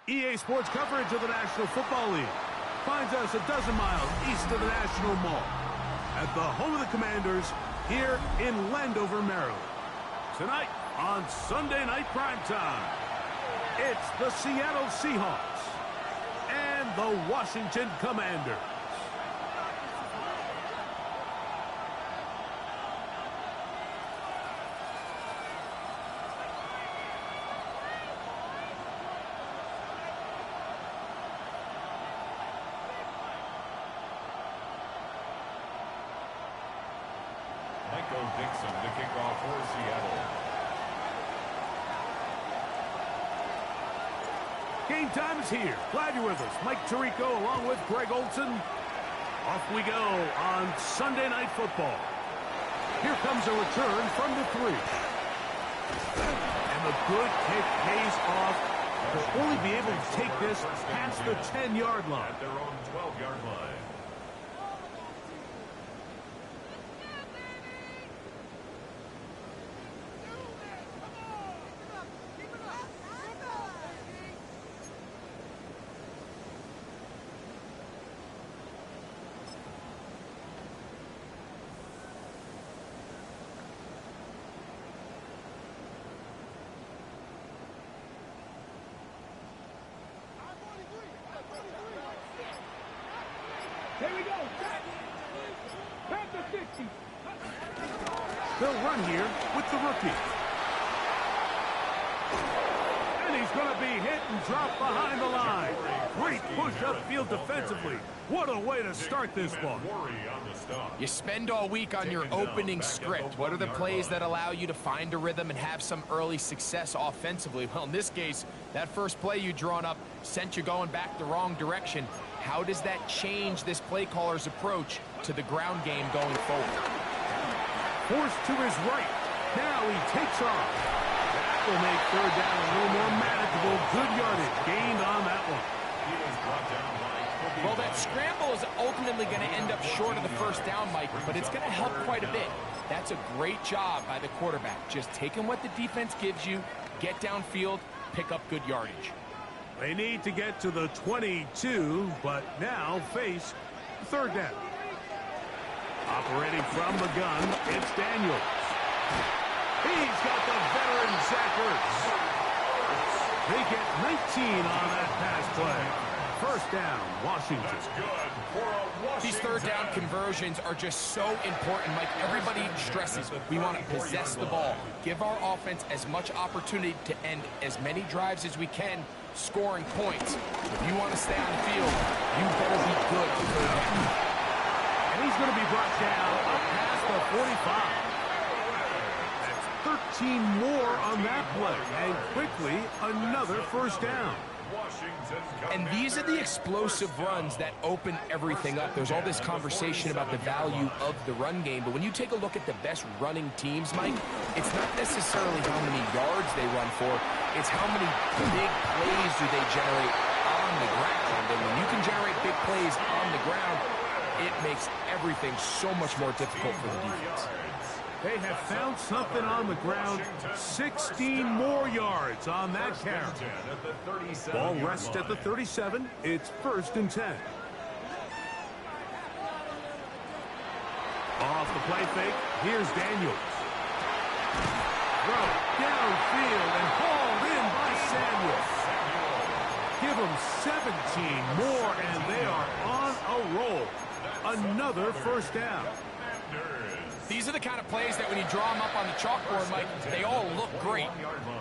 EA Sports coverage of the National Football League finds us a dozen miles east of the National Mall at the home of the Commanders here in Landover, Maryland. Tonight on Sunday Night Primetime, it's the Seattle Seahawks and the Washington Commanders. Dixon to kick off for Seattle. Game time is here. Glad you're with us. Mike Tirico along with Greg Olson. Off we go on Sunday Night Football. Here comes a return from the 3. And the good kick pays off. They'll only be able to take this past the 10-yard line. At their own 12-yard line. Here we go. Back to 50. They'll run here with the rookie. And he's going to be hit and dropped behind the line. Great push upfield defensively. What a way to start this one. You spend all week on your opening script. What are the plays that allow you to find a rhythm and have some early success offensively? Well, in this case, that first play you drawn up sent you going back the wrong direction. How does that change this play caller's approach to the ground game going forward? Forced to his right. Now he takes off. That will make third down a little more manageable. Good yardage gained on that one. Well, that scramble is ultimately going to end up short of the first down, Mike, but it's going to help quite a bit. That's a great job by the quarterback. Just taking what the defense gives you, get downfield, pick up good yardage. They need to get to the 22, but now face third down. Operating from the gun, it's Daniels. He's got the veteran Zach Ertz. They get 19 on that pass play. First down, Washington. These third down conversions are just so important. Like everybody stresses, we want to possess the ball. Give our offense as much opportunity to end as many drives as we can, scoring points. If you want to stay on the field, you better be good on third down. And he's going to be brought down up past the 45. That's 13 more on that play. And quickly, another first down. And these are the explosive runs that open everything up. There's all this conversation about the value of the run game, but when you take a look at the best running teams, Mike, it's not necessarily how many yards they run for, it's how many big plays do they generate on the ground. And when you can generate big plays on the ground, it makes everything so much more difficult for the defense. They have found something on the ground. 16 more yards on that carry. Ball rests at the 37. It's 1st and 10. Off the play fake. Here's Daniels. Throw downfield and hauled in by Samuel. Give them 17 more, and they are on a roll. Another first down. These are the kind of plays that when you draw them up on the chalkboard, Mike, they all look great.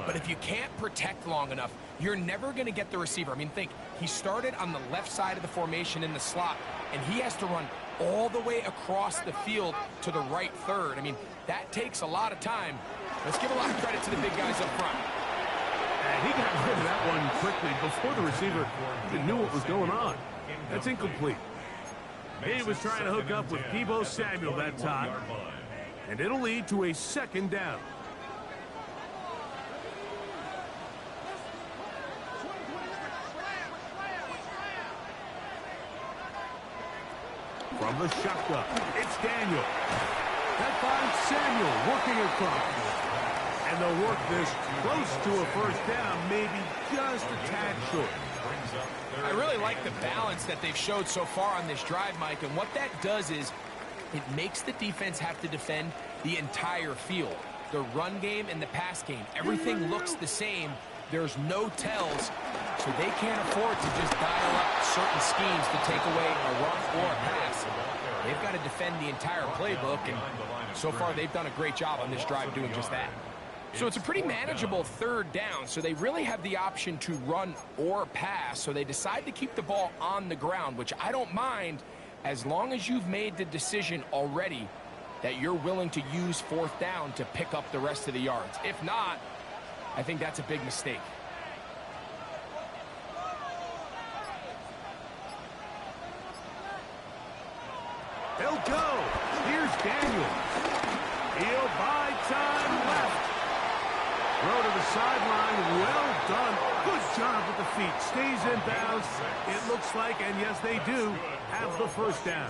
But if you can't protect long enough, you're never going to get the receiver. I mean, think, he started on the left side of the formation in the slot, and he has to run all the way across the field to the right third. I mean, that takes a lot of time. Let's give a lot of credit to the big guys up front. And he got rid of that one quickly before the receiver even knew what was going on. That's incomplete. He was trying to hook up with Deebo Samuel that time. And it'll lead to a second down. from the shotgun. It's Daniel. That finds Samuel working across. And they'll work this close to a first down, maybe just a tad short. I really like the balance that they've showed so far on this drive, Mike, and what that does is it makes the defense have to defend the entire field. The run game and the pass game, everything looks the same. There's no tells, so they can't afford to just dial up certain schemes to take away a run or a pass. They've got to defend the entire playbook, and so far they've done a great job on this drive doing just that. So it's a pretty manageable third down, so they really have the option to run or pass, so they decide to keep the ball on the ground, which I don't mind as long as you've made the decision already that you're willing to use fourth down to pick up the rest of the yards. If not, I think that's a big mistake. They'll go. Here's Daniel. He'll buy time left. Throw to the sideline. Well done. Good job with the feet. Stays in bounds. It looks like, and yes, they do, have the first down.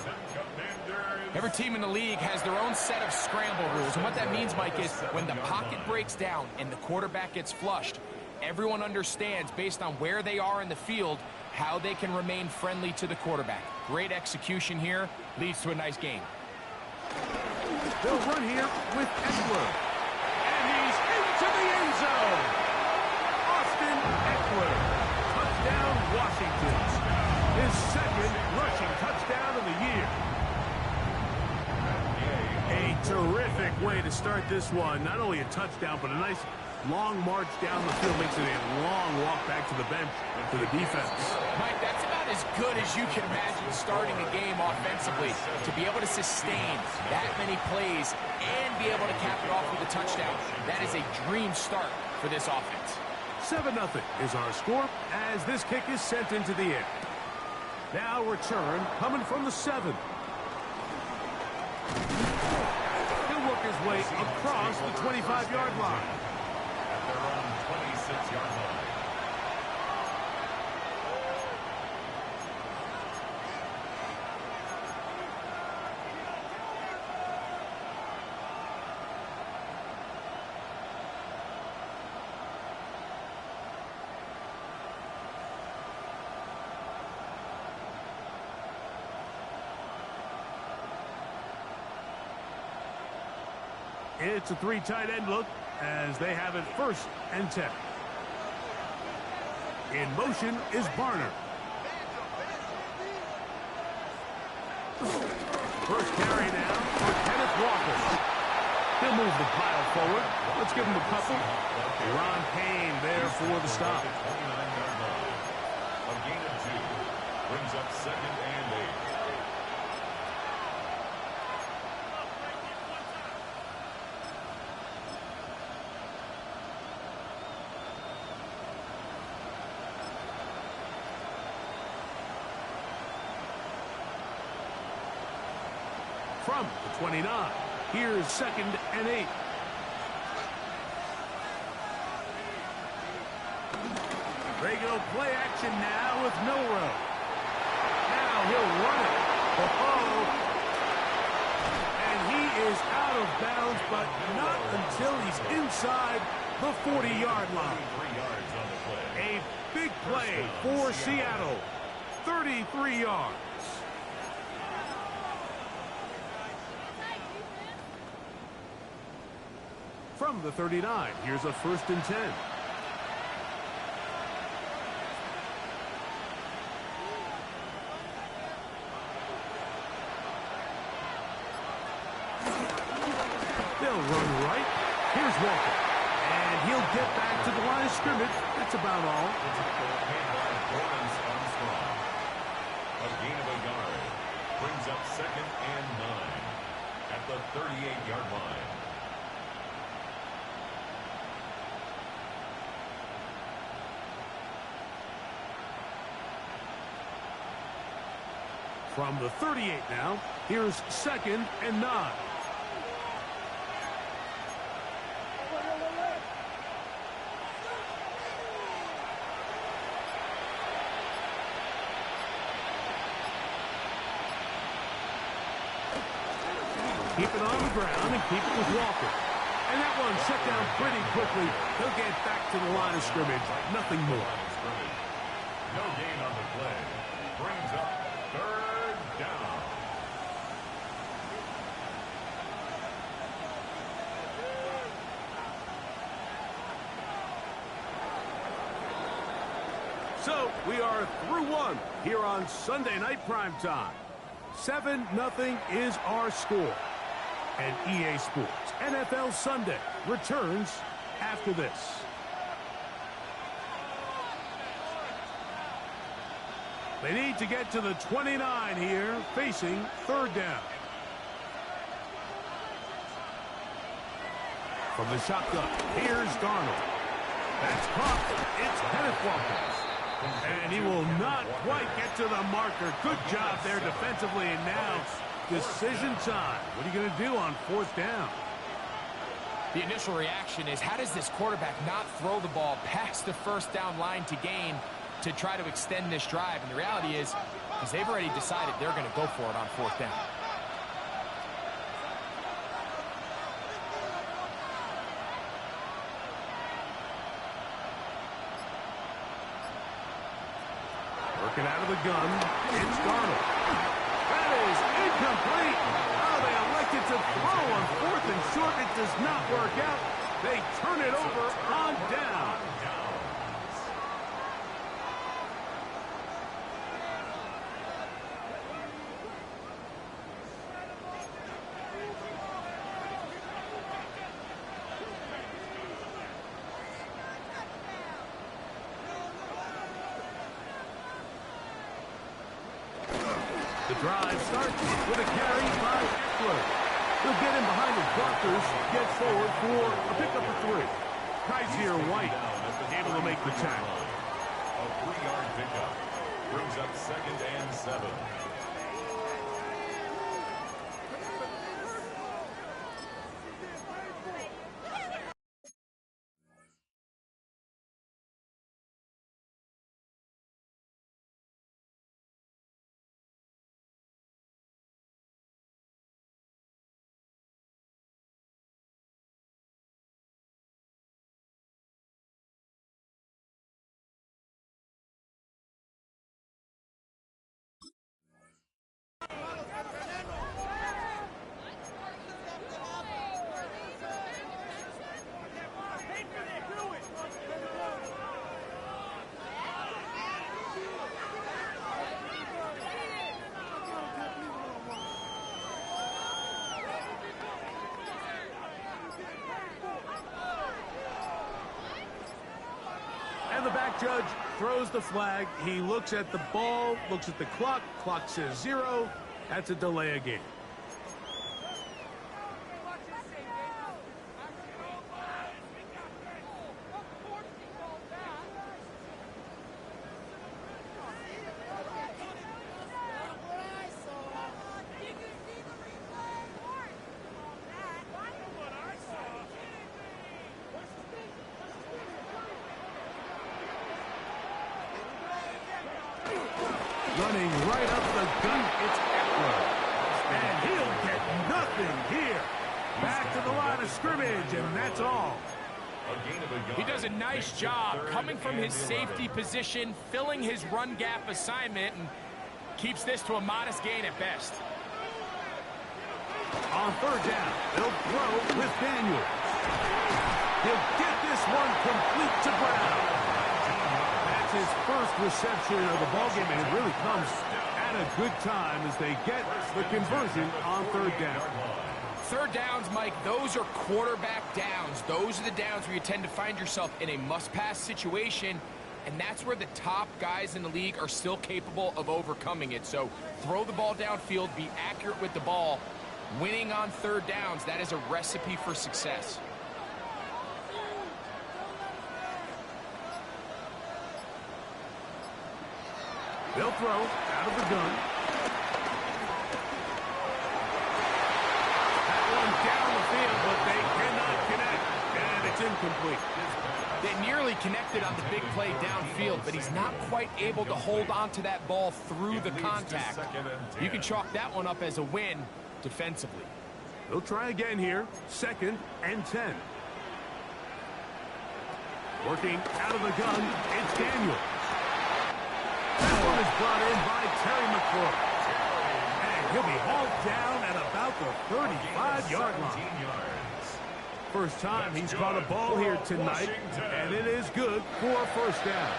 Every team in the league has their own set of scramble rules, and what that means, Mike, is when the pocket breaks down and the quarterback gets flushed, everyone understands, based on where they are in the field, how they can remain friendly to the quarterback. Great execution here, leads to a nice game. They'll run here with Eckler. And he's into the end zone. Austin Eckler. Touchdown, Washington. His second rushing touchdown of the year. A terrific way to start this one. Not only a touchdown, but a nice long march down the field. Makes it a long walk back to the bench for the defense. Mike, that's about as good as you can imagine starting a game offensively. To be able to sustain that many plays and be able to cap it off with a touchdown, that is a dream start for this offense. 7-0 is our score as this kick is sent into the air. Now return coming from the 7. He'll work his way across the 25-yard line. At their own 26-yard line. It's a 3 tight end look as they have it 1st and 10. In motion is Barner. First carry now for Kenneth Walker. He'll move the pile forward. Let's give him a couple. Ron Payne there for the stop. A gain of 2 brings up 2nd and 8. From the 29, here's 2nd and 8. They go play action now with Milrow. Now he'll run it. Oh, and he is out of bounds, but not until he's inside the 40-yard line. 3 yards on the play. A big play for Seattle. 33 yards. From the 39, here's a 1st and 10. They'll run right. Here's Walker. And he'll get back to the line of scrimmage. That's about all. A gain of a yard brings up 2nd and 9 at the 38-yard line. From the 38 now, here's 2nd and 9. keep it on the ground and keep it with Walker. And that one shut down pretty quickly. He'll get back to the line of scrimmage. Nothing more. No gain on the play. Brings up third down. So we are through one here on Sunday Night Primetime. 7-0 is our score. And EA Sports NFL Sunday returns after this. They need to get to the 29 here, facing third down. From the shotgun, here's Darnold. That's caught. It's Kenneth Walker. And he will not quite get to the marker. Good job there defensively, and now decision time. What are you going to do on fourth down? The initial reaction is, how does this quarterback not throw the ball past the first down line to gain to try to extend this drive? And the reality is they've already decided they're going to go for it on fourth down. Working out of the gun, it's Darnold. That is incomplete. Oh, they elected to throw on fourth and short. It does not work out. They turn it over on down. The drive starts with a carry by Eckler. He'll get in behind the blockers, get forward for a pickup of 3. Kaiser White able to make the tackle. A 3-yard pickup brings up 2nd and 7. And the back judge throws the flag. He looks at the ball, looks at the clock. Clock says 0. That's a delay of game. Running right up the gut, it's Eckler. And he'll get nothing here. Back to the line of scrimmage, and that's all. He does a nice job coming from his safety position, filling his run gap assignment, and keeps this to a modest gain at best. On third down, they'll throw with Daniels. He'll get this one complete to Brown. That's his first reception of the ballgame, and it really comes at a good time as they get the conversion on third down. Third downs, Mike, those are quarterback downs. Those are the downs where you tend to find yourself in a must-pass situation, and that's where the top guys in the league are still capable of overcoming it. So throw the ball downfield, be accurate with the ball. Winning on third downs, that is a recipe for success. They'll throw out of the gun. That one down the field, but they cannot connect, and it's incomplete. They nearly connected on the big play downfield, but he's not quite able to hold on to that ball through the contact. You can chalk that one up as a win defensively. They'll try again here. 2nd and 10. Working out of the gun, it's Daniels. That one is brought in by Terry McCoy. And he'll be hauled down at about the 35-yard line. First time he's caught a ball here tonight, and it is good for a first down.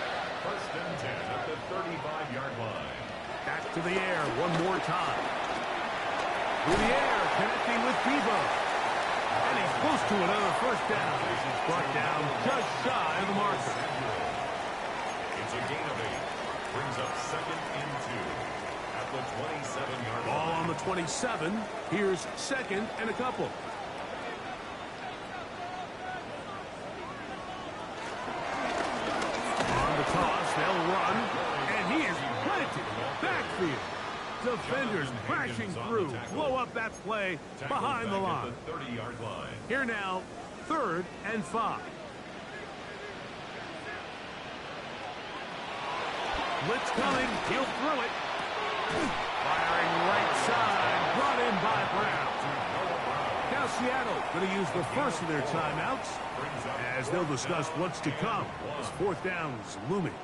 1st and 10 at the 35-yard line. Back to the air one more time. Through the air, connecting with Devo. And he's close to another first down. He's brought down just shy of the marker. It's a gain of 8. Brings up 2nd and 2 at the 27-yard line. Ball on the 27. Here's 2nd and a couple. On the toss, they'll run. And he is planted. Backfield. Defenders crashing through. Blow up that play behind the line. Here now, 3rd and 5. Blitz coming. He'll throw it. Firing right side. Brought in by Brown. Now Seattle going to use the first of their timeouts as they'll discuss what's to come as 4th down is looming.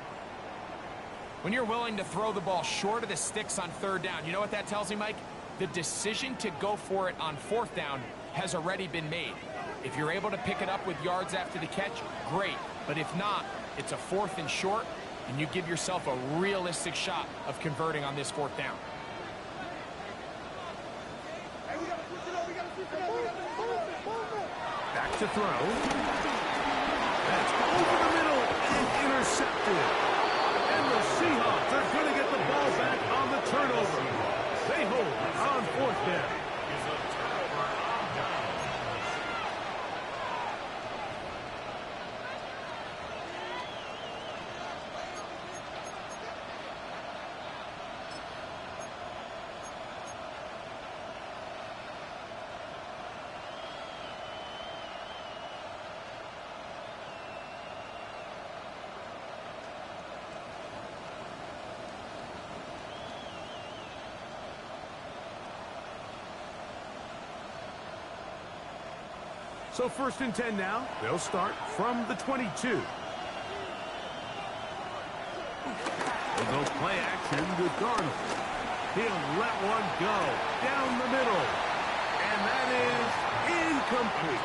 When you're willing to throw the ball short of the sticks on 3rd down, you know what that tells me, Mike? The decision to go for it on 4th down has already been made. If you're able to pick it up with yards after the catch, great. But if not, it's a 4th and short, and you give yourself a realistic shot of converting on this 4th down. Back to throw. That's over the middle and intercepted. And the Seahawks are going to get the ball back on the turnover. They hold on 4th down. So 1st and 10 now. They'll start from the 22. They'll go play action with Darnold. He'll let one go down the middle. And that is incomplete.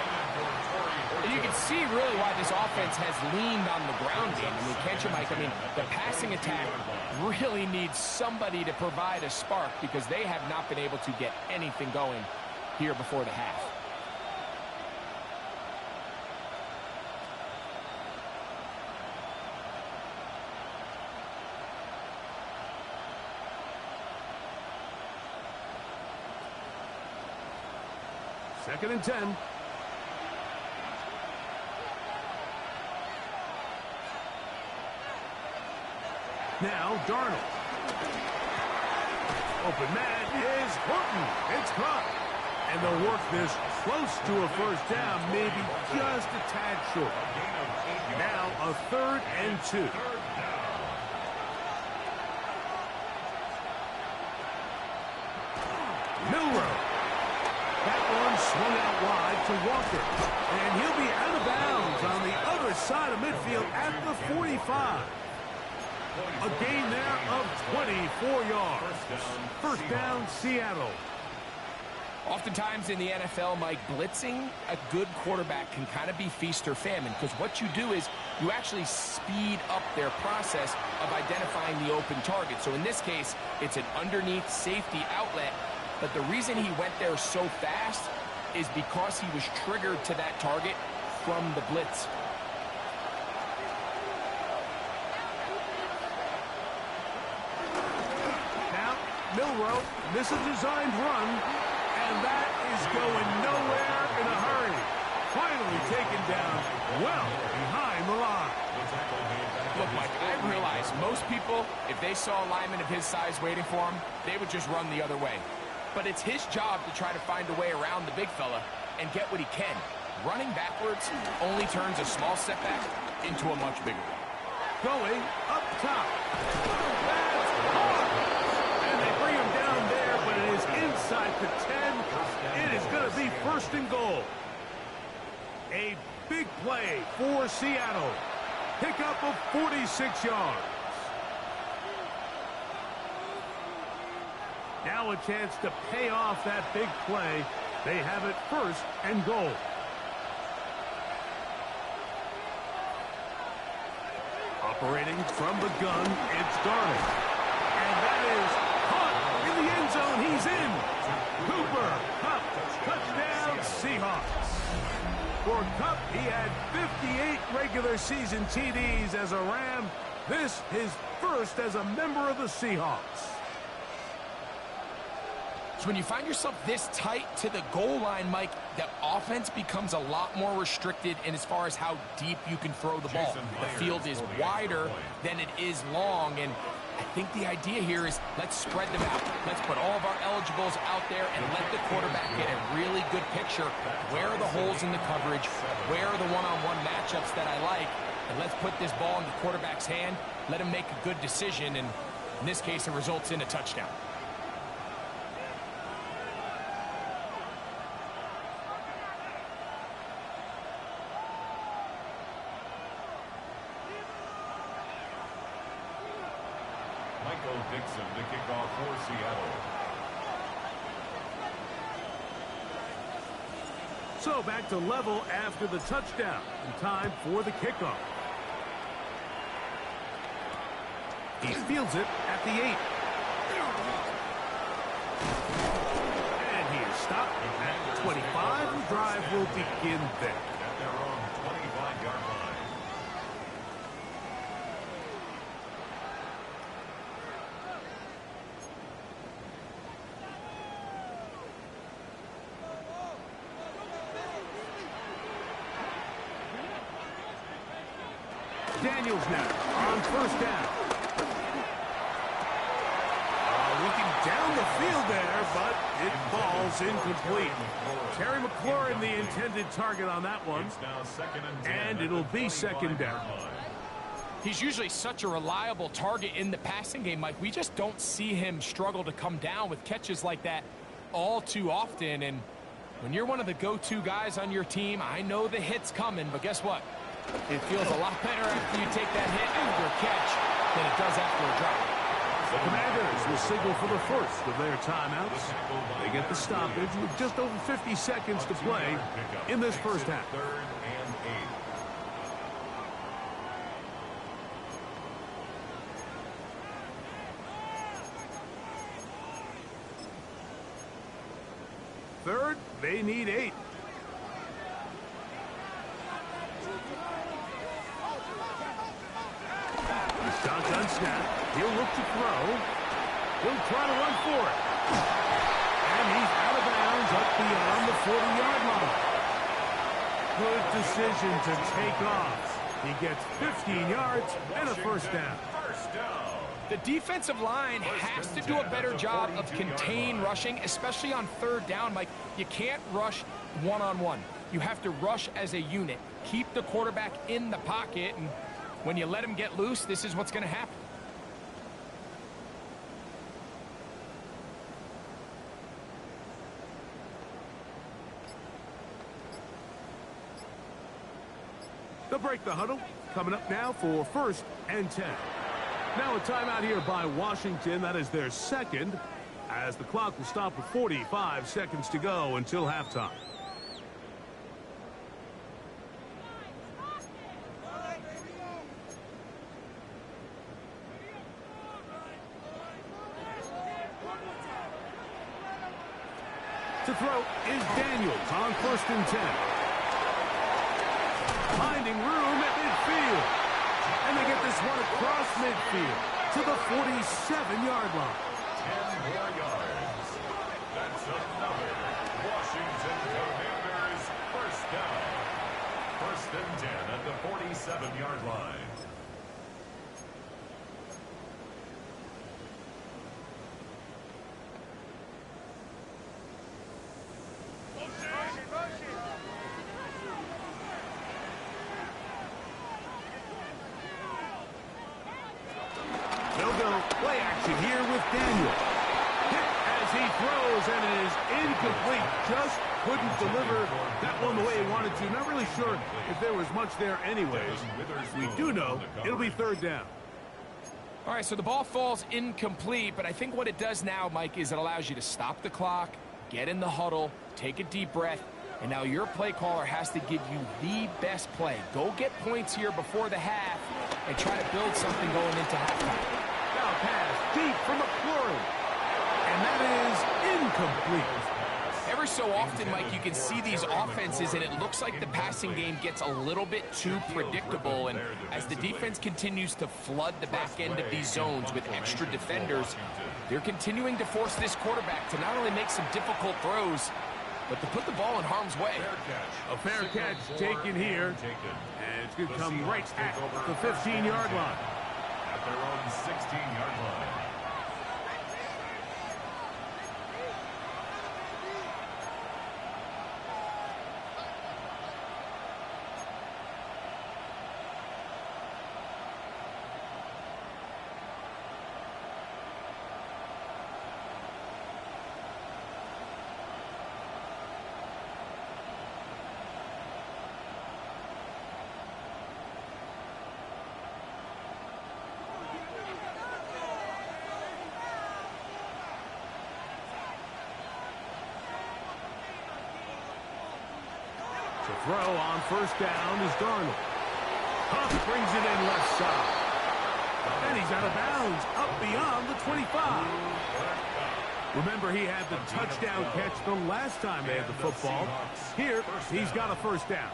And you can see really why this offense has leaned on the ground game. I mean, can't you, Mike? I mean, the passing attack really needs somebody to provide a spark because they have not been able to get anything going here before the half. Second and 10. Now Darnold. Open man is Horton. It's caught. And they'll work this close to a first down, maybe just a tad short. Now a 3rd and 2. Milrow. That one swung out wide to Walker. And he'll be out of bounds on the other side of midfield at the 45. A gain there of 24 yards. First down, Seattle. Oftentimes in the NFL, Mike, blitzing a good quarterback can kind of be feast or famine because what you do is you actually speed up their process of identifying the open target. So in this case, it's an underneath safety outlet. But the reason he went there so fast is because he was triggered to that target from the blitz. Now, Milrow, this is a designed run, and that is going nowhere in a hurry. Finally taken down well behind the line. Look, Mike, I realize most people, if they saw a lineman of his size waiting for him, they would just run the other way. But it's his job to try to find a way around the big fella and get what he can. Running backwards only turns a small setback into a much bigger one. Going up top. That's hard. And they bring him down there, but it is inside the 10. It is going to be first and goal. A big play for Seattle. Pickup of 46 yards. Now a chance to pay off that big play. They have it first and goal. Operating from the gun, it's Garner. And that is caught in the end zone. He's in. Cooper Kupp, touchdown Seahawks. For Kupp, he had 58 regular season TDs as a Ram. This his first as a member of the Seahawks. So when you find yourself this tight to the goal line, Mike, the offense becomes a lot more restricted in as far as how deep you can throw the ball. The field is wider than it is long, and I think the idea here is let's spread them out. Let's put all of our eligibles out there and let the quarterback get a really good picture. Where are the holes in the coverage? Where are the one-on-one matchups that I like? And let's put this ball in the quarterback's hand, let him make a good decision, and in this case, it results in a touchdown. Dixon to kick off for Seattle. So back to level after the touchdown. And time for the kickoff. He fields it at the 8. And he is stopped at 25. The drive will begin there. At their own 25-yard line. Daniels now on first down. Looking down the field there, but it falls incomplete. Terry McLaurin, the intended target on that one. And it'll be second down. He's usually such a reliable target in the passing game, Mike. We just don't see him struggle to come down with catches like that all too often. And when you're one of the go-to guys on your team, I know the hit's coming, but guess what? It feels a lot better after you take that hit after a catch than it does after a drop. The Commanders will signal for the first of their timeouts. They get the stoppage with just over 50 seconds to play in this first half. Third and 8. Third, they need 8. Shotgun snap. He'll look to throw. He'll try to run for it. And he's out of bounds up beyond the 40-yard line. Good decision to take off. He gets 15 yards and a first down. The defensive line has to do a better job of contain rushing, especially on third down, Mike. You can't rush one-on-one. You have to rush as a unit. Keep the quarterback in the pocket, and when you let him get loose, this is what's going to happen. They'll break the huddle. Coming up now for first and 10. Now a timeout here by Washington. That is their second, as the clock will stop with 45 seconds to go until halftime. To throw is Daniels on first and 10. Finding room at midfield. And they get this one across midfield to the 47-yard line. 10 more yards. That's another Washington Commanders first down. First and 10 at the 47-yard line. They'll go play action here with Daniel. Hit as he throws, and it is incomplete. Just couldn't deliver that one the way he wanted to. Not really sure if there was much there anyways. We do know it'll be third down. All right, so the ball falls incomplete, but I think what it does now, Mike, is it allows you to stop the clock, get in the huddle, take a deep breath, and now your play caller has to give you the best play. Go get points here before the half and try to build something going into halftime. Now pass deep from McLaurin, and that is incomplete. Every so often, Mike, you can see these offenses, and it looks like the passing game gets a little bit too predictable. And as the defense continues to flood the back end of these zones with extra defenders, they're continuing to force this quarterback to not only make some difficult throws, but to put the ball in harm's way. A fair catch taken here, and it's going to come right at the 15-yard line. At their own 16-yard line. To throw on first down is Darnold. Huff brings it in left side. And he's out of bounds, up beyond the 25. Remember, he had the touchdown catch the last time they had the football. Here, he's got a first down.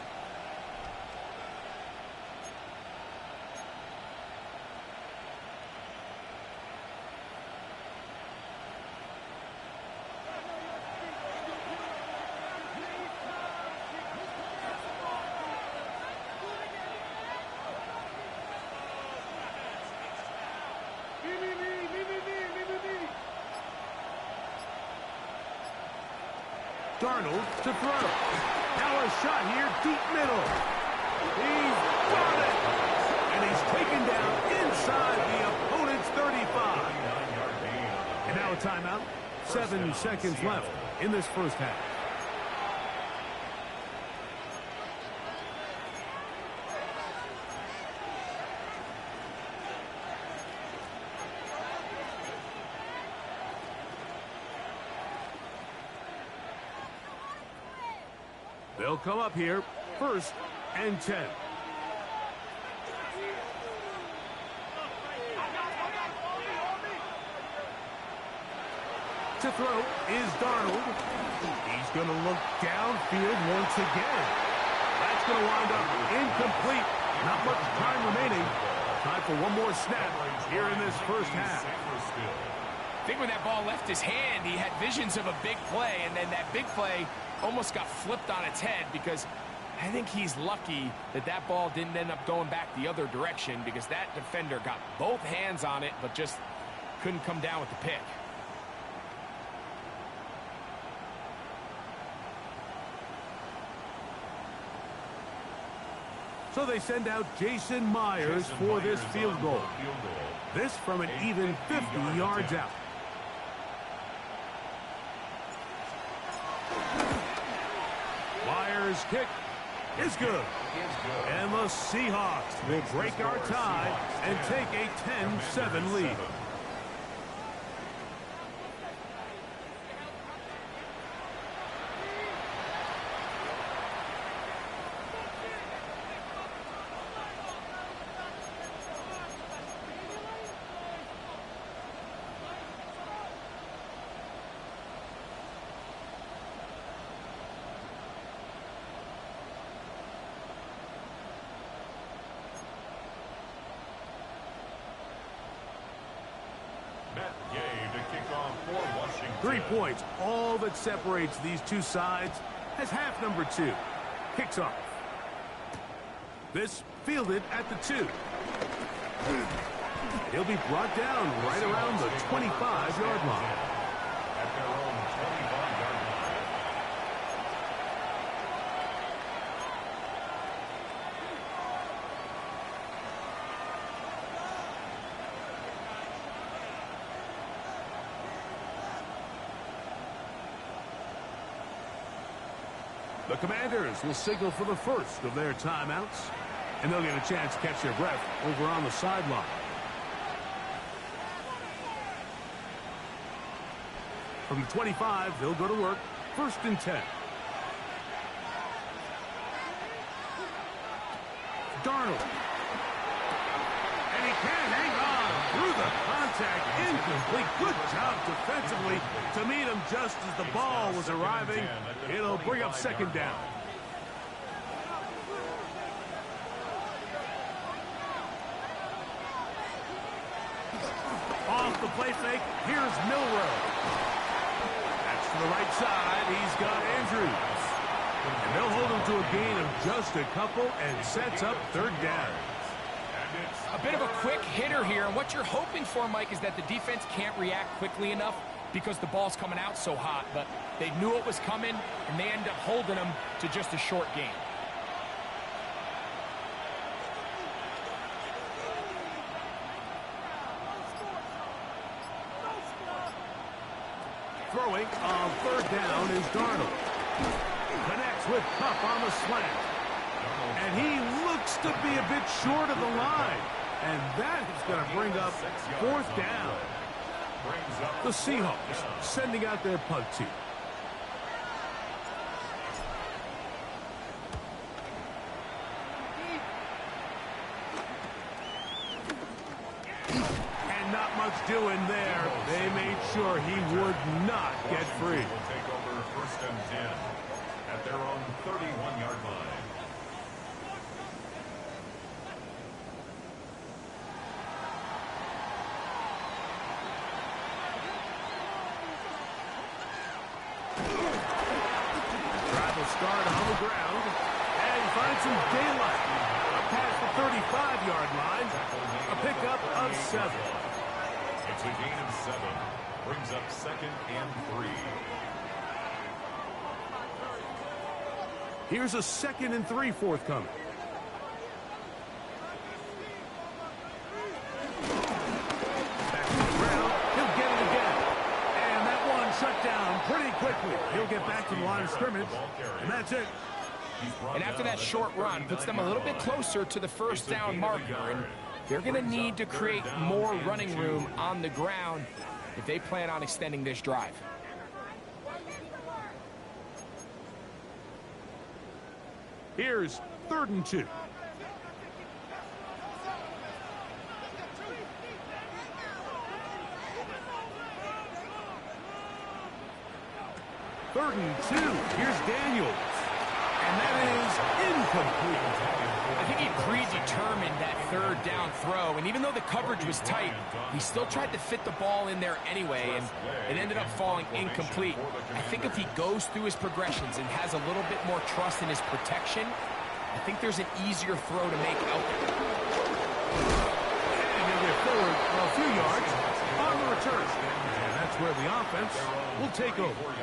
Darnold to throw. Now a shot here, deep middle. He's got it. And he's taken down inside the opponent's 35. And now a timeout. 7 seconds left in this first half. They'll come up here, 1st and 10. To throw is Darnold. He's going to look downfield once again. That's going to wind up incomplete. Not much time remaining. Time for one more snap here in this first half. I think when that ball left his hand, he had visions of a big play, and then that big play almost got flipped on its head, because I think he's lucky that that ball didn't end up going back the other direction, because that defender got both hands on it but just couldn't come down with the pick. So they send out Jason Myers for this field goal. This from an even 50 yards out. Myers' kick is good. And the Seahawks will break our tie and take a 10-7 lead. Game to kick off for Washington. 3 points, all that separates these two sides, as half number 2 kicks off. This fielded at the 2. He'll be brought down right around the 25-yard line. At their own 25-yard line. The Commanders will signal for the first of their timeouts, and they'll get a chance to catch their breath over on the sideline. From the 25, they'll go to work. 1st and 10. Darnold. And he can't hang on through the contact. Incomplete. Good job defensively to meet him just as the ball was arriving. It'll bring up 2nd down. Off the play fake. Here's Milroe. To the right side, he's got Andrews. And they'll hold him to a gain of just a couple and sets up 3rd down. A bit of a quick hitter here, and what you're hoping for, Mike, is that the defense can't react quickly enough because the ball's coming out so hot. But they knew it was coming, and they end up holding him to just a short gain. Throwing on 3rd down is Darnold. Connects with Kupp on the slant. And he looks to be a bit short of the line. And that is going to bring up 4th down. The Seahawks sending out their punt team. Not much doing there. They made sure he would not get free. Will take over 1st and 10 at their own 31-yard line. Drive will start on the ground and find some daylight. Up past the 35-yard line. A pickup of 7. It's a gain of 7. Brings up 2nd and 3. Here's a 2nd and 3 forthcoming. Back to the ground. He'll get it again. And that one shut down pretty quickly. He'll get back to the line of scrimmage. And that's it. And after that short run, puts them a little bit closer to the 1st down marker. And they're going to need to create more running room on the ground if they plan on extending this drive. Here's 3rd and 2. Third and 2. Here's Daniels. And that is incomplete. I think he predetermined that 3rd down throw, and even though the coverage was tight, he still tried to fit the ball in there anyway, and it ended up falling incomplete. I think if he goes through his progressions and has a little bit more trust in his protection, I think there's an easier throw to make out there. And he'll get forward a few yards on the return. And that's where the offense will take over.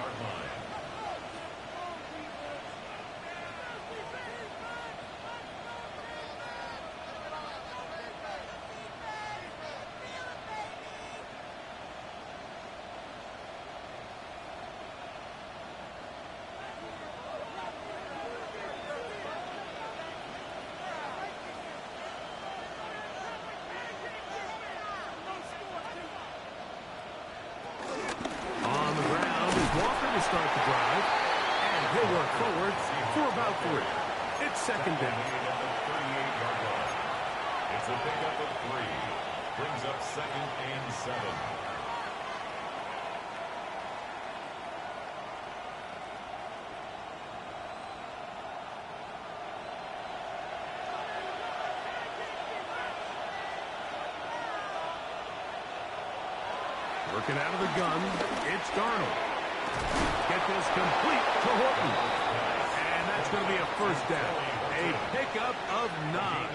Start the drive, and he'll work forward for about 3. It's 2nd down. It's a pickup of 3. Brings up 2nd and 7. Working out of the gun, it's Darnold. Get this complete to Horton. And that's going to be a 1st down. A pickup of 9.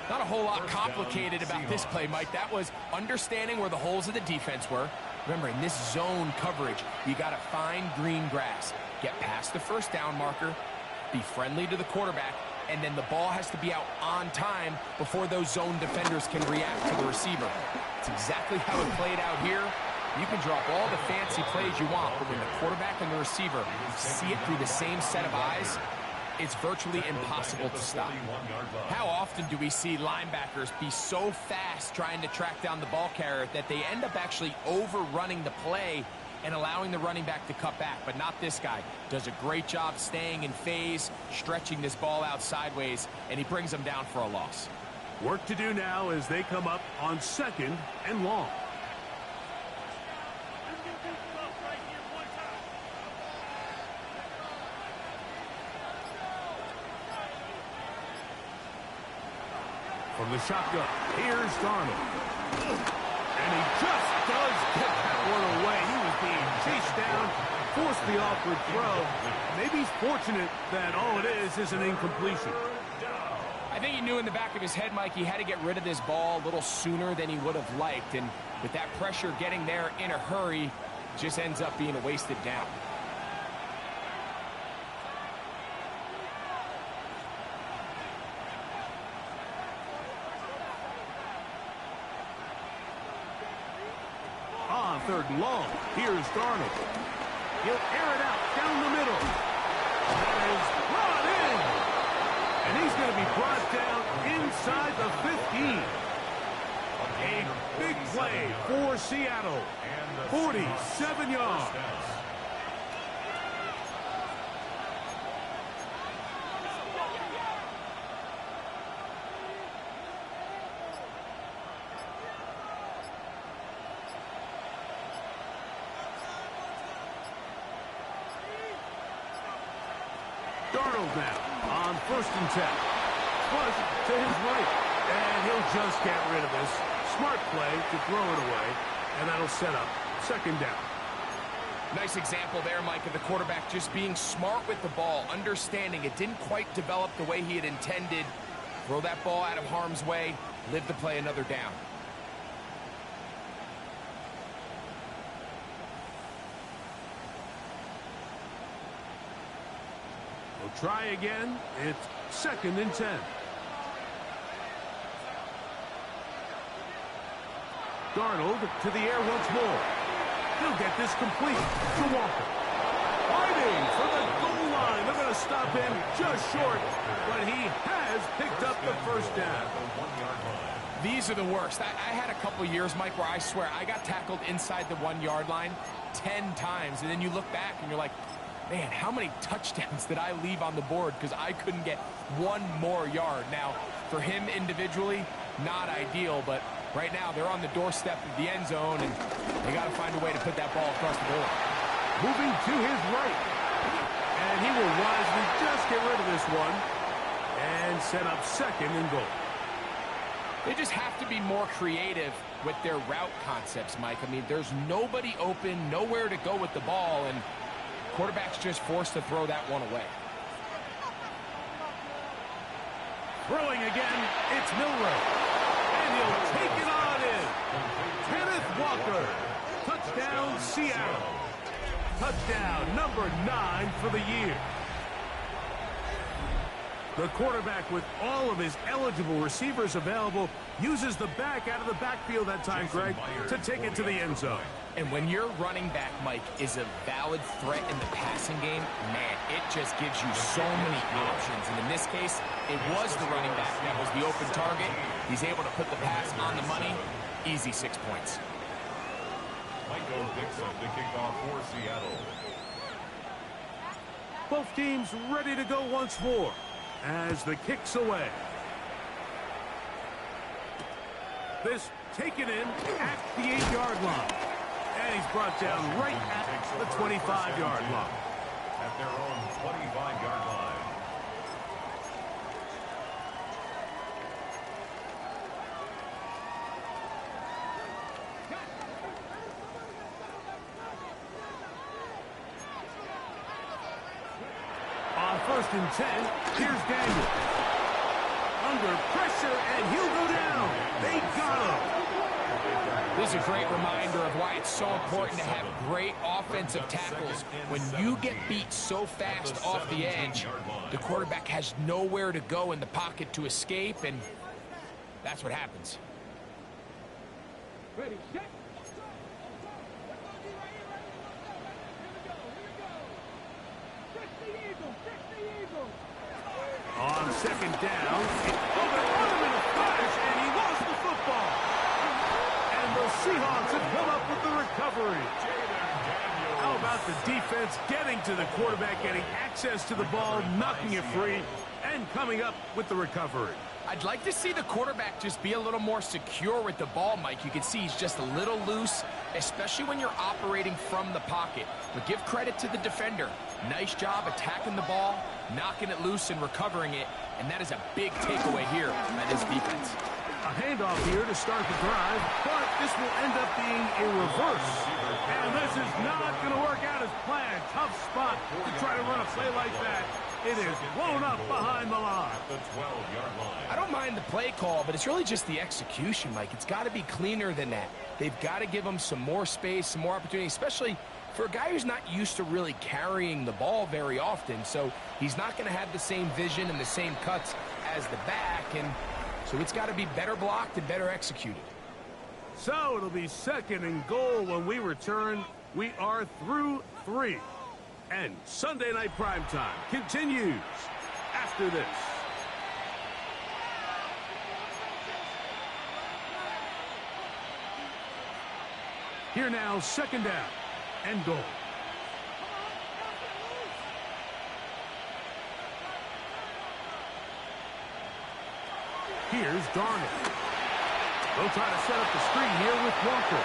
Not a whole lot complicated about this play, Mike. That was understanding where the holes of the defense were. Remember, in this zone coverage, you got to find green grass. Get past the 1st down marker, be friendly to the quarterback, and then the ball has to be out on time before those zone defenders can react to the receiver. It's exactly how it played out here. You can drop all the fancy plays you want, but when the quarterback and the receiver see it through the same set of eyes, it's virtually impossible to stop. How often do we see linebackers be so fast trying to track down the ball carrier that they end up actually overrunning the play and allowing the running back to cut back? But not this guy. Does a great job staying in phase, stretching this ball out sideways, and he brings them down for a loss. Work to do now as they come up on 2nd and long. From the shotgun, here's Darnold. And he just does get that one away. He was being chased down, forced the awkward throw. Maybe he's fortunate that all it is an incompletion. I think he knew in the back of his head, Mike, he had to get rid of this ball a little sooner than he would have liked. And with that pressure getting there in a hurry, just ends up being a wasted down. On 3rd and long, here's Darnold. He'll air it out down the middle. That is brought in. And he's going to be brought down inside the 15. A big play for Seattle. 47 yards. Darnold now on 1st and 10. Flush to his right. And he'll just get rid of this. Smart play to throw it away. And that'll set up 2nd down. Nice example there, Mike, of the quarterback just being smart with the ball, understanding it didn't quite develop the way he had intended. Throw that ball out of harm's way, live to play another down. We'll try again. It's 2nd and 10. Darnold to the air once more. He'll get this complete to Walker. Fighting for the goal line. They're going to stop him just short, but he has picked up the 1st down. These are the worst. I had a couple years, Mike, where I swear I got tackled inside the 1-yard line 10 times, and then you look back and you're like, man, how many touchdowns did I leave on the board because I couldn't get one more yard? Now, for him individually, not ideal, but right now they're on the doorstep of the end zone, and they got to find a way to put that ball across the board. Moving to his right. And he will wisely just get rid of this one and set up 2nd and goal. They just have to be more creative with their route concepts, Mike. I mean, there's nobody open, nowhere to go with the ball, and quarterback's just forced to throw that one away. Throwing again, it's Milroe. And he'll take it on in. Kenneth Walker. Touchdown, Seattle. Touchdown number 9 for the year. The quarterback, with all of his eligible receivers available, uses the back out of the backfield that time, Greg, to take it to the end zone. And when your running back, Mike, is a valid threat in the passing game, man, it just gives you so many options. And in this case, it was the running back that was the open target. He's able to put the pass on the money. Easy 6 points. Michael Dixon to kick off for Seattle. Both teams ready to go once more as the kick's away. This taken in at the 8-yard line. And he's brought down right at the 25-yard line. At their own 25-yard line. On 1st and 10, here's Daniel. Under pressure, and he'll go down. They got him. This is a great reminder of why it's so important to have great offensive tackles. When you get beat so fast off the edge, the quarterback has nowhere to go in the pocket to escape, and that's what happens. Ready, set. on second down. Oh, they run him in a flash, and he lost the football. And the Seahawks have come up with the recovery. How about the defense getting to the quarterback, getting access to the ball, knocking it free, and coming up with the recovery? I'd like to see the quarterback just be a little more secure with the ball, Mike. You can see he's just a little loose, especially when you're operating from the pocket. But give credit to the defender. Nice job attacking the ball, knocking it loose and recovering it, and that is a big takeaway here by this defense. A handoff here to start the drive, but this will end up being a reverse. And this is not going to work out as planned. Tough spot to try to run a play like that. It is blown up behind the line. The 12-yard line. I don't mind the play call, but it's really just the execution, Mike. It's got to be cleaner than that. They've got to give him some more space, some more opportunity, especially for a guy who's not used to really carrying the ball very often. So he's not going to have the same vision and the same cuts as the back, and so it's got to be better blocked and better executed. So it'll be second and goal when we return. We are through 3. And Sunday Night Primetime continues after this. Here now, second down and goal. Here's Darnold. They'll try to set up the screen here with Walker.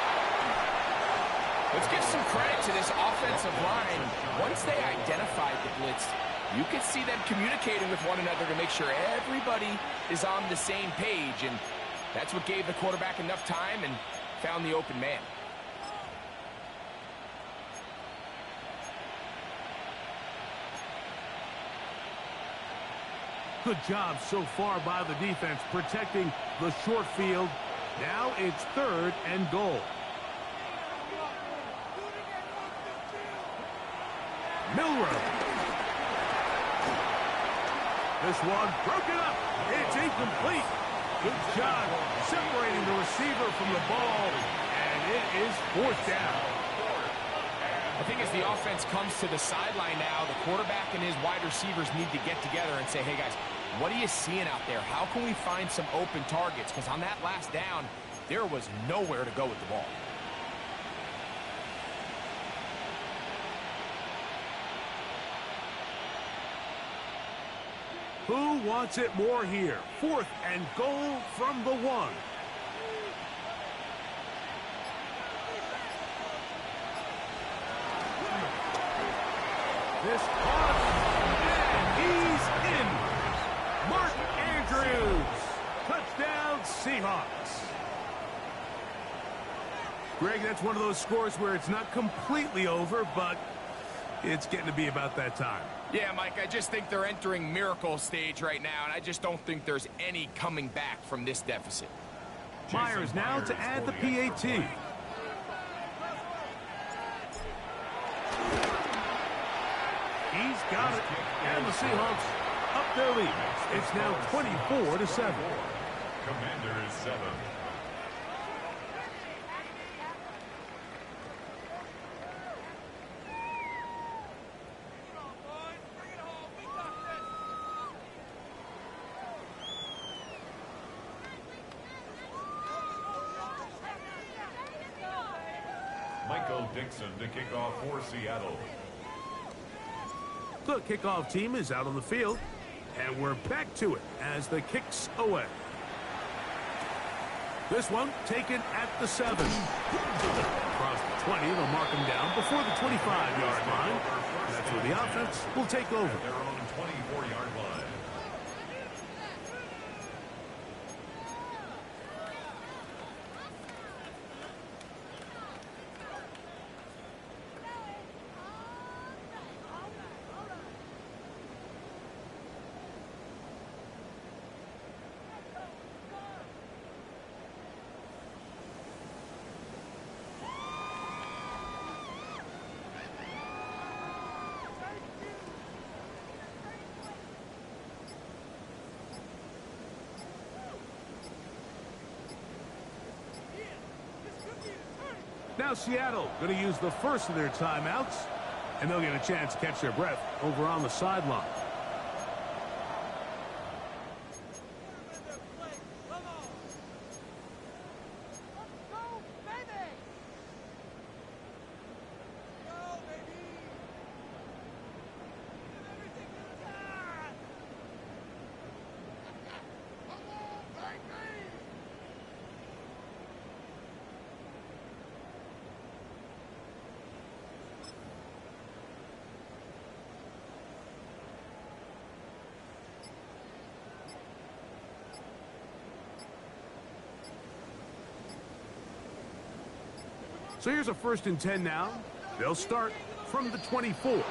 Let's give some credit to this offensive line. Once they identified the blitz, you could see them communicating with one another to make sure everybody is on the same page, and that's what gave the quarterback enough time and found the open man. Good job so far by the defense protecting the short field. Now it's third and goal. Milrow. This one broken up. It's incomplete. Good job separating the receiver from the ball, and it is fourth down. I think as the offense comes to the sideline now, the quarterback and his wide receivers need to get together and say, hey, guys, what are you seeing out there? How can we find some open targets? Because on that last down, there was nowhere to go with the ball. Who wants it more here? Fourth and goal from the 1. This cross, and he's in. Mark Andrews. Touchdown, Seahawks. Greg, that's one of those scores where it's not completely over, but it's getting to be about that time. Yeah, Mike, I just think they're entering miracle stage right now, and I just don't think there's any coming back from this deficit. Myers now to add the PAT. He's got it, and the Seahawks up their lead. It's now 24-7. Commanders 7. Michael Dixon to kick off for Seattle. The kickoff team is out on the field, and we're back to it as the kick's away. This one taken at the 7. Across the 20, they'll mark him down before the 25-yard line. That's where the offense will take over. Their own 24-yard line. Now Seattle going to use the first of their timeouts, and they'll get a chance to catch their breath over on the sideline. So here's a 1st and 10 now. They'll start from the 24.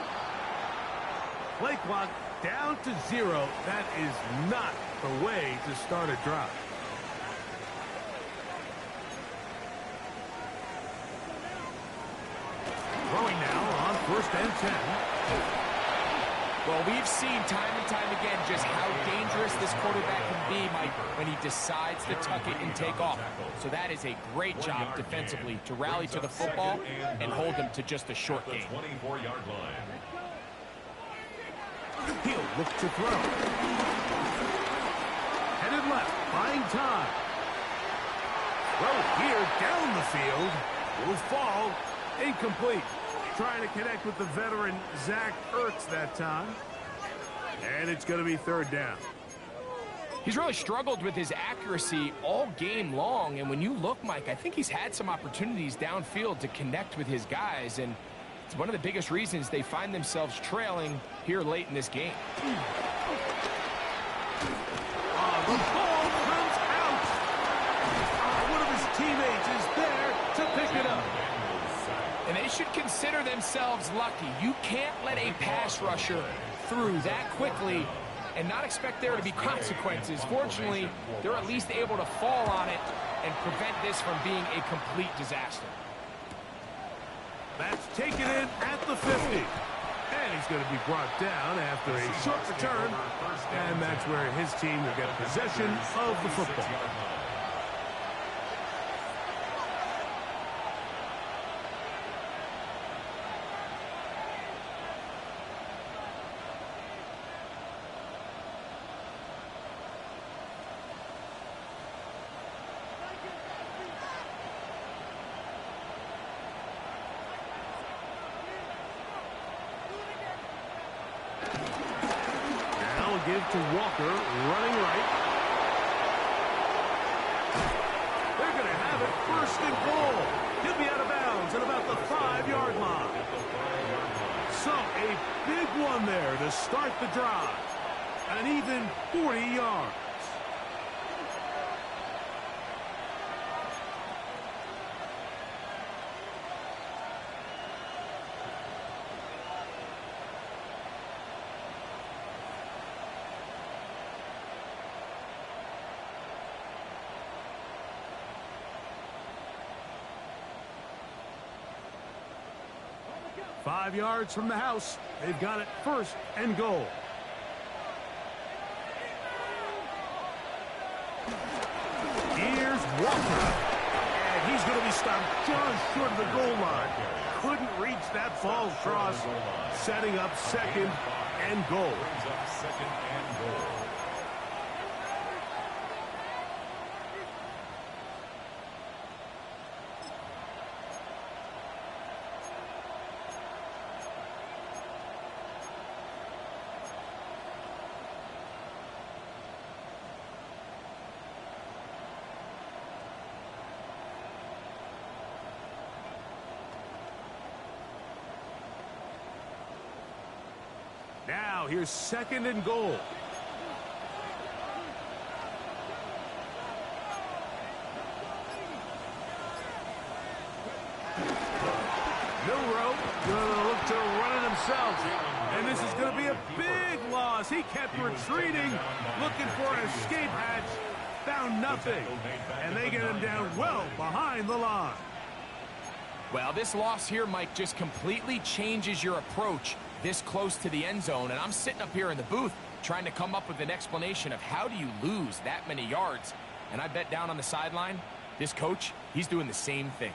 Play clock down to 0. That is not the way to start a drive. Throwing now on 1st and 10. Well, we've seen time and time again just how dangerous this quarterback can be, Mike, when he decides to tuck it and take off. So that is a great job defensively to rally to the football and hold him to just a short gain. 24-yard line. He'll look to throw. Headed left, buying time. Throw here down the field. Will fall. Incomplete. Trying to connect with the veteran Zach Ertz that time. And it's going to be 3rd down. He's really struggled with his accuracy all game long. And when you look, Mike, I think he's had some opportunities downfield to connect with his guys. And it's one of the biggest reasons they find themselves trailing here late in this game. The ball comes out. One of his teammates is there to pick it up. And they should consider themselves lucky. You can't let a pass rusher through that quickly and not expect there to be consequences. Fortunately, they're at least able to fall on it and prevent this from being a complete disaster. That's taken in at the 50. And he's going to be brought down after a short return. And that's where his team will get possession of the football. Give to Walker, running right. They're going to have it 1st and goal. He'll be out of bounds at about the 5-yard line. So a big one there to start the drive. An even 40 yards. Five yards from the house. They've got it 1st and goal. Here's Walker. And he's going to be stopped just short of the goal line. Couldn't reach that ball across. Setting up 2nd and goal. Now, here's 2nd and goal. Milroe going to look to run it himself. And this is going to be a big loss. He kept retreating, looking for an escape hatch. Found nothing. And they get him down well behind the line. Well, this loss here, Mike, just completely changes your approach this close to the end zone. And I'm sitting up here in the booth trying to come up with an explanation of how do you lose that many yards. And I bet down on the sideline, this coach, he's doing the same thing.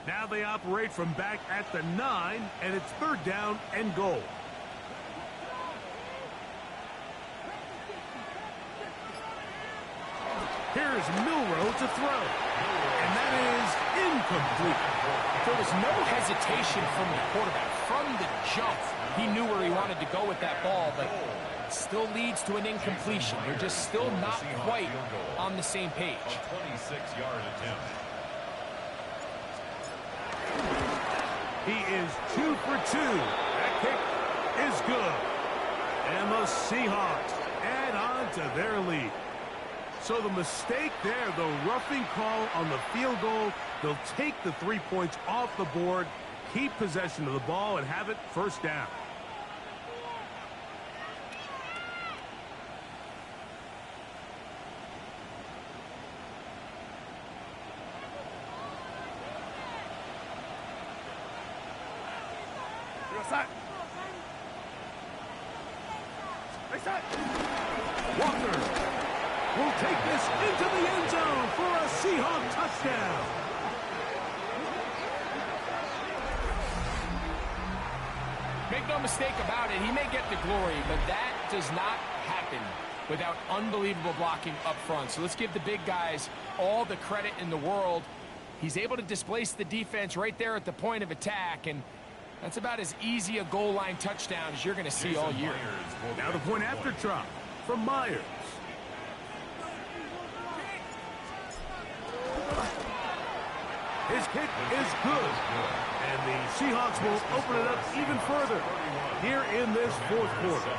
Now they operate from back at the 9, and it's 3rd down and goal. Here's Milroe to throw. And that is incomplete. There was no hesitation from the quarterback. From the jump, he knew where he wanted to go with that ball, but it still leads to an incompletion. They're just still not quite on the same page. A 26-yard attempt. He is 2 for 2. That kick is good. And the Seahawks add on to their lead. So the mistake there, the roughing call on the field goal, they'll take the 3 points off the board, keep possession of the ball, and have it first down. Walker will take this into the end zone for a Seahawks touchdown. Make no mistake about it, he may get the glory, but that does not happen without unbelievable blocking up front. So let's give the big guys all the credit in the world. He's able to displace the defense right there at the point of attack, and that's about as easy a goal line touchdown as you're going to see all year. Now the point after try from Myers. His kick is good. And the Seahawks will open it up even further here in this fourth quarter.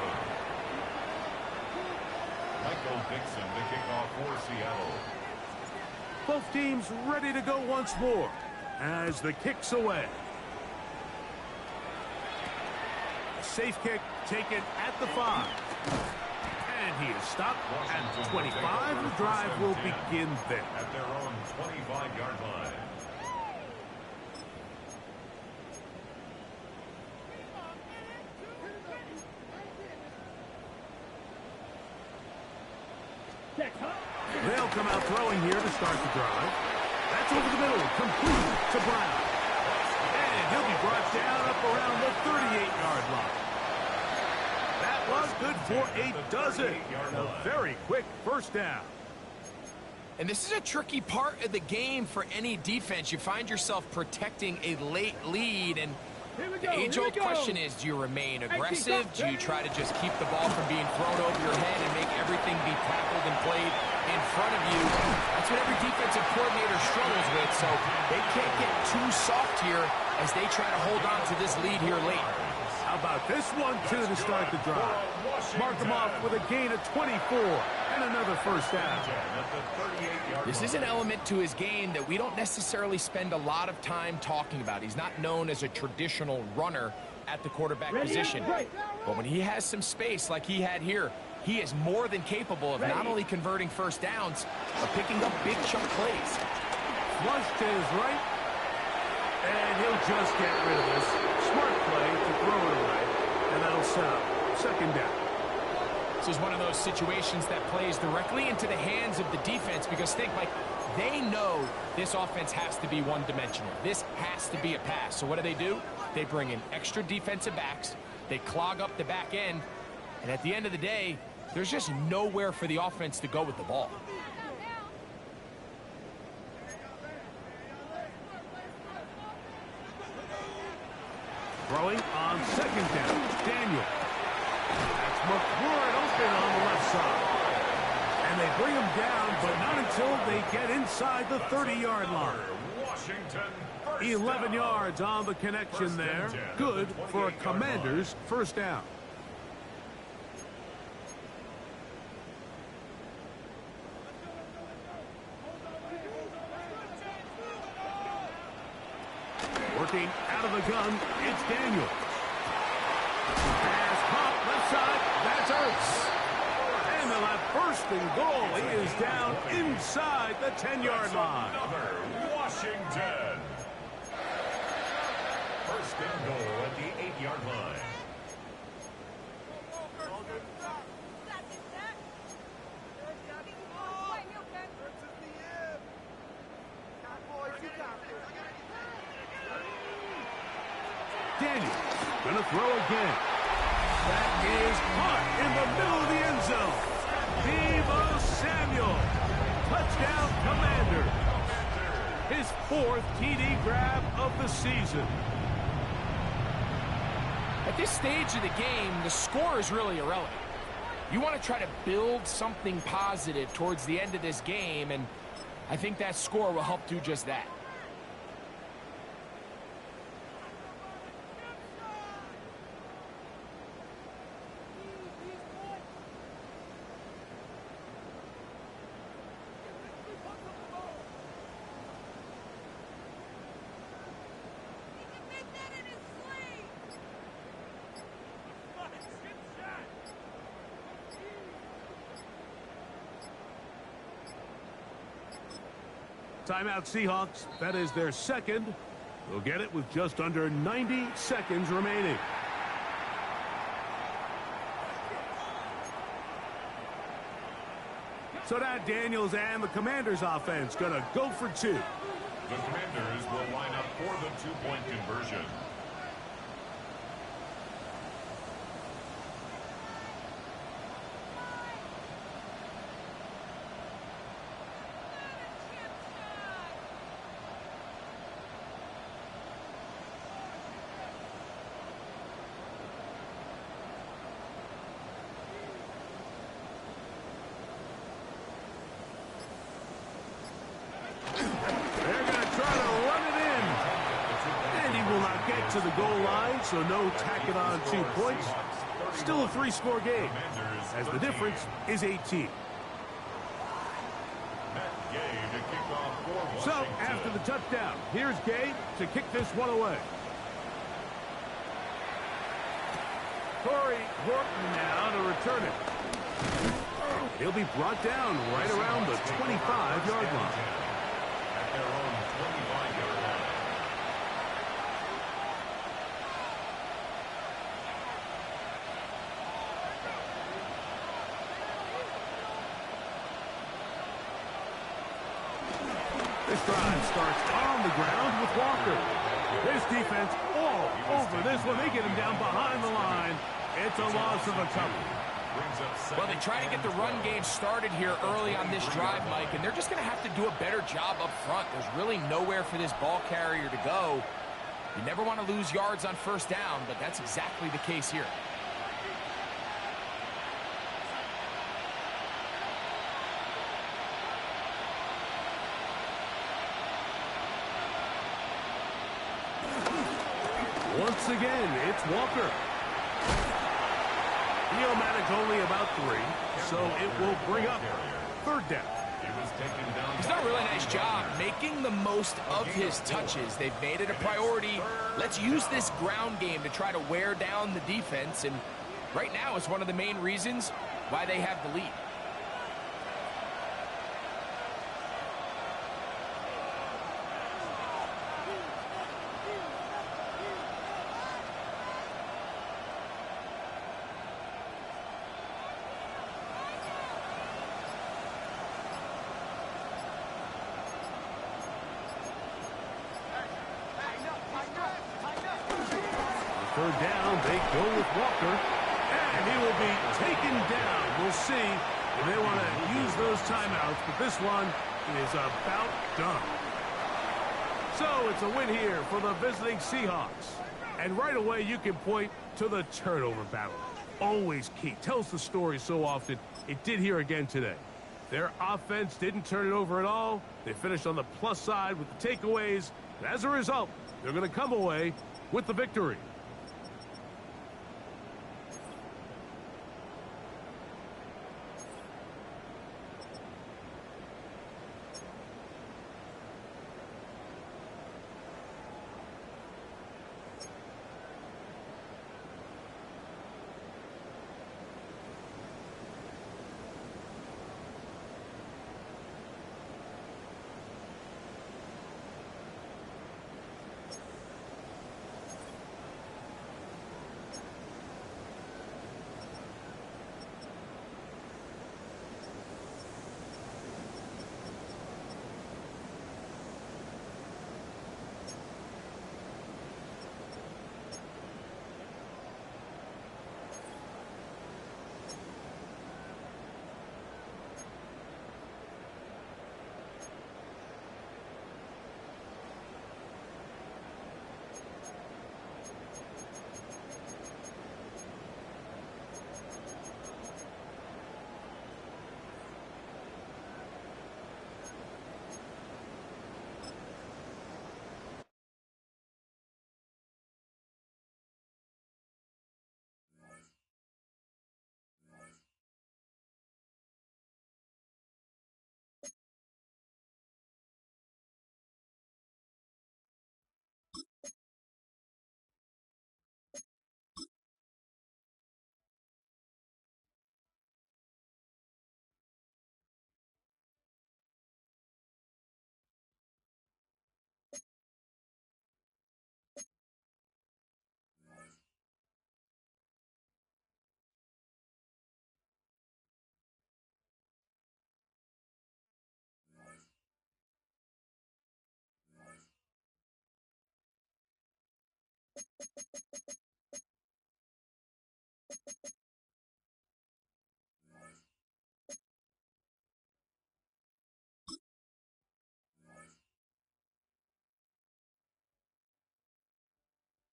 Michael Dixon to kick off for Seattle. Both teams ready to go once more as the kick's away. Safe kick taken at the 5. And he is stopped at 25. The drive will begin there. At their own 25-yard line. They'll come out throwing here to start the drive. That's over the middle, complete to Brown. And he'll be brought down up around the 38-yard line. That was good for a dozen. A very quick first down. And this is a tricky part of the game for any defense. You find yourself protecting a late lead, and the age-old question is, do you remain aggressive? Do you try to just keep the ball from being thrown over your head and make everything be tackled and played in front of you? That's what every defensive coordinator struggles with, so they can't get too soft here as they try to hold on to this lead here late. How about this one, too, to start the drive? Mark them off with a gain of 24 and another first down. This is an element to his game that we don't necessarily spend a lot of time talking about. He's not known as a traditional runner at the quarterback position. But when he has some space like he had here, he is more than capable of not only converting first downs, but picking up big chunk plays. Flush to his right, and he'll just get rid of this. Smart play to throw it away, and that'll set up second down. This is one of those situations that plays directly into the hands of the defense, because think, like, they know this offense has to be one-dimensional. This has to be a pass. So what do? They bring in extra defensive backs. They clog up the back end. And at the end of the day, there's just nowhere for the offense to go with the ball. Throwing on second down, Daniel. That's McLaurin open on the left side. And they bring him down, but not until they get inside the 30-yard line. Washington, 11 yards on the connection there. Good for a Commanders first down. Working out of the gun, it's Daniel. Pass pop left side, that's Ertz. And they'll have first and goal. He is down inside the 10-yard line. Another Washington. First and goal at the 8-yard line. Daniels gonna throw again. That is caught in the middle of the end zone. Deebo Samuel, touchdown Commander. His 4th TD grab of the season. At this stage of the game, the score is really irrelevant. You want to try to build something positive towards the end of this game, and I think that score will help do just that. Timeout, Seahawks. That is their second. They'll get it with just under 90 seconds remaining. So that Daniels and the Commanders offense going to go for two. The Commanders will line up for the two-point conversion. To the goal line, so no tacking on 2 points. Still a 3-score game, as the difference is 18. So, after the touchdown, here's Gay to kick this one away. Corey Horton now to return it. He'll be brought down right around the 25-yard line. At their own 25-yard line. This drive starts on the ground with Walker. This defense all over this one. They get him down behind the line. It's a loss of a couple. Well, they try to get the run game started here early on this drive, Mike, and they're just going to have to do a better job up front. There's really nowhere for this ball carrier to go. You never want to lose yards on first down, but that's exactly the case here. Once again, it's Walker. Neomatic only about 3, so it will bring up third down. He's done a really nice job making the most of his touches. They've made it a priority. Let's use this ground game to try to wear down the defense, and right now it's one of the main reasons why they have the lead. Third down, they go with Walker, and he will be taken down. We'll see if they want to use those timeouts, but this one is about done. So it's a win here for the visiting Seahawks. And right away, you can point to the turnover battle. Always key. Tells the story so often. It did here again today. Their offense didn't turn it over at all. They finished on the plus side with the takeaways. And as a result, they're going to come away with the victory.